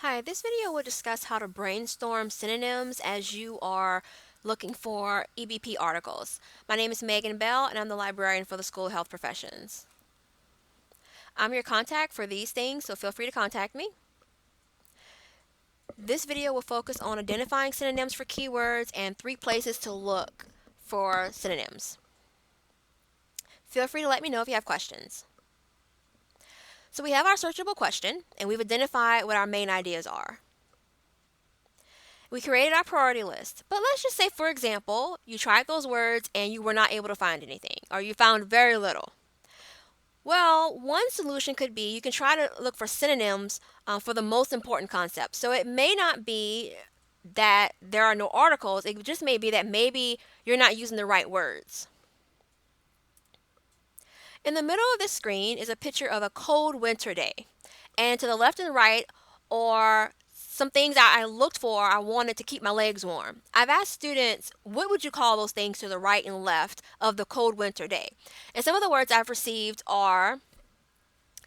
Hi, this video will discuss how to brainstorm synonyms as you are looking for EBP articles. My name is Megan Bell and I'm the librarian for the School of Health Professions. I'm your contact for these things, so feel free to contact me. This video will focus on identifying synonyms for keywords and 3 places to look for synonyms. Feel free to let me know if you have questions. So we have our searchable question and we've identified what our main ideas are. We created our priority list, but let's just say, for example, you tried those words and you were not able to find anything, or you found very little. Well, one solution could be you can try to look for synonyms for the most important concepts. So it may not be that there are no articles, it just may be that maybe you're not using the right words. In the middle of this screen is a picture of a cold winter day, and to the left and right are some things that I looked for. I wanted to keep my legs warm. I've asked students, what would you call those things to the right and left of the cold winter day? And some of the words I've received are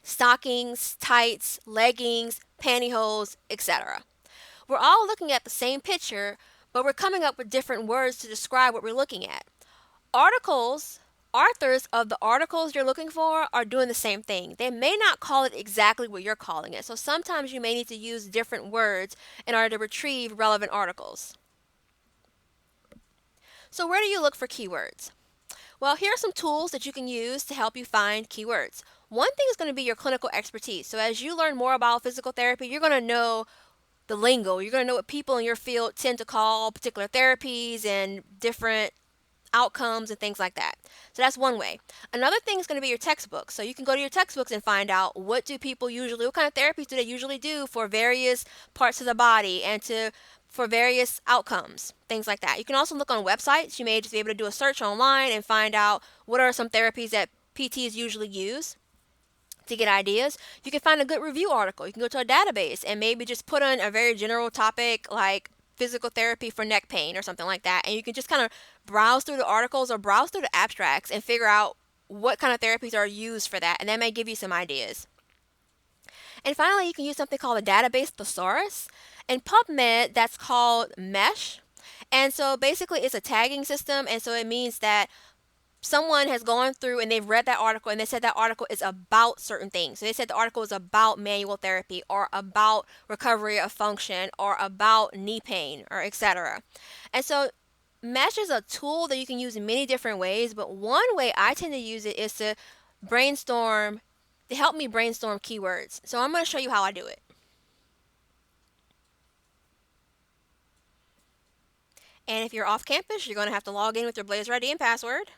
stockings, tights, leggings, pantyhose, etc. We're all looking at the same picture, but we're coming up with different words to describe what we're looking at. Authors of the articles you're looking for are doing the same thing. They may not call it exactly what you're calling it, so sometimes you may need to use different words in order to retrieve relevant articles. So where do you look for keywords? Well, here are some tools that you can use to help you find keywords. One thing is going to be your clinical expertise. So as you learn more about physical therapy, you're going to know the lingo. You're going to know what people in your field tend to call particular therapies and different outcomes and things like that. So that's one way. Another thing is going to be your textbooks. So you can go to your textbooks and find out what kind of therapies do they usually do for various parts of the body and for various outcomes, things like that. You can also look on websites. You may just be able to do a search online and find out what are some therapies that PTs usually use to get ideas. You can find a good review article. You can go to a database and maybe just put in a very general topic like physical therapy for neck pain or something like that. And you can just kind of browse through the articles or browse through the abstracts and figure out what kind of therapies are used for that. And that may give you some ideas. And finally, you can use something called a database thesaurus. In PubMed, that's called MESH. And so basically, it's a tagging system. And so it means that someone has gone through and they've read that article and they said that article is about certain things. So they said the article is about manual therapy or about recovery of function or about knee pain or etc. And so Mesh is a tool that you can use in many different ways, but one way I tend to use it is to help me brainstorm keywords. So I'm going to show you how I do it. And if you're off campus, you're going to have to log in with your Blaze ID and password.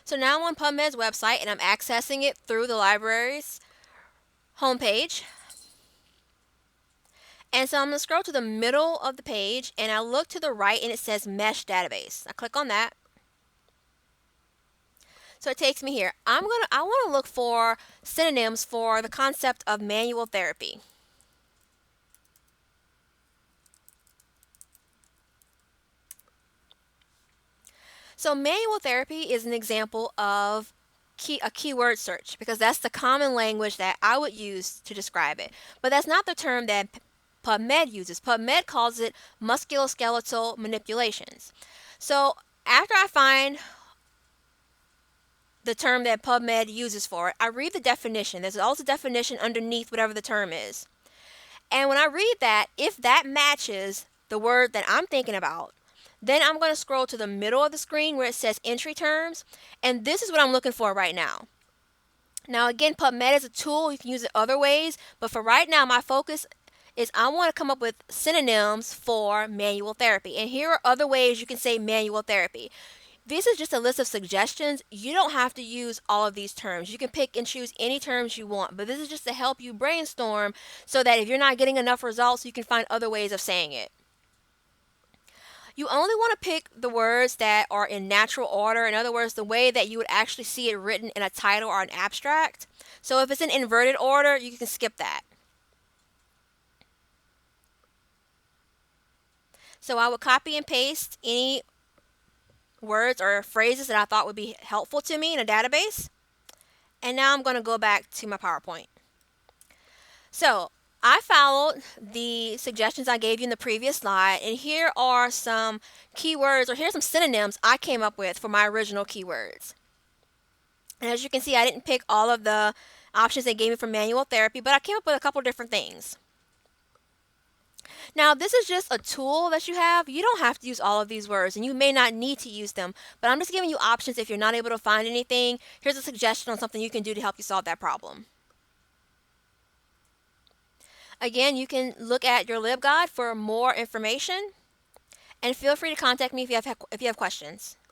So now I'm on PubMed's website and I'm accessing it through the library's homepage. And so I'm going to scroll to the middle of the page and I look to the right and it says Mesh Database. I click on that. So it takes me here. I want to look for synonyms for the concept of manual therapy. So manual therapy is an example of a keyword search because that's the common language that I would use to describe it. But that's not the term that PubMed uses. PubMed calls it musculoskeletal manipulations. So after I find the term that PubMed uses for it, I read the definition. There's also a definition underneath whatever the term is. And when I read that, if that matches the word that I'm thinking about, then I'm going to scroll to the middle of the screen where it says entry terms, and this is what I'm looking for right now. Now again, PubMed is a tool. You can use it other ways, but for right now, my focus is I want to come up with synonyms for manual therapy. And here are other ways you can say manual therapy. This is just a list of suggestions. You don't have to use all of these terms. You can pick and choose any terms you want, but this is just to help you brainstorm so that if you're not getting enough results, you can find other ways of saying it. You only want to pick the words that are in natural order. In other words, the way that you would actually see it written in a title or an abstract. So if it's in inverted order, you can skip that. So I would copy and paste any words or phrases that I thought would be helpful to me in a database. And now I'm going to go back to my PowerPoint. So I followed the suggestions I gave you in the previous slide, and here are some keywords, or here's some synonyms I came up with for my original keywords. And as you can see, I didn't pick all of the options they gave me for manual therapy, but I came up with a couple different things. Now, this is just a tool that you have. You don't have to use all of these words, and you may not need to use them, but I'm just giving you options if you're not able to find anything. Here's a suggestion on something you can do to help you solve that problem. Again, you can look at your LibGuide for more information, and feel free to contact me if you have questions.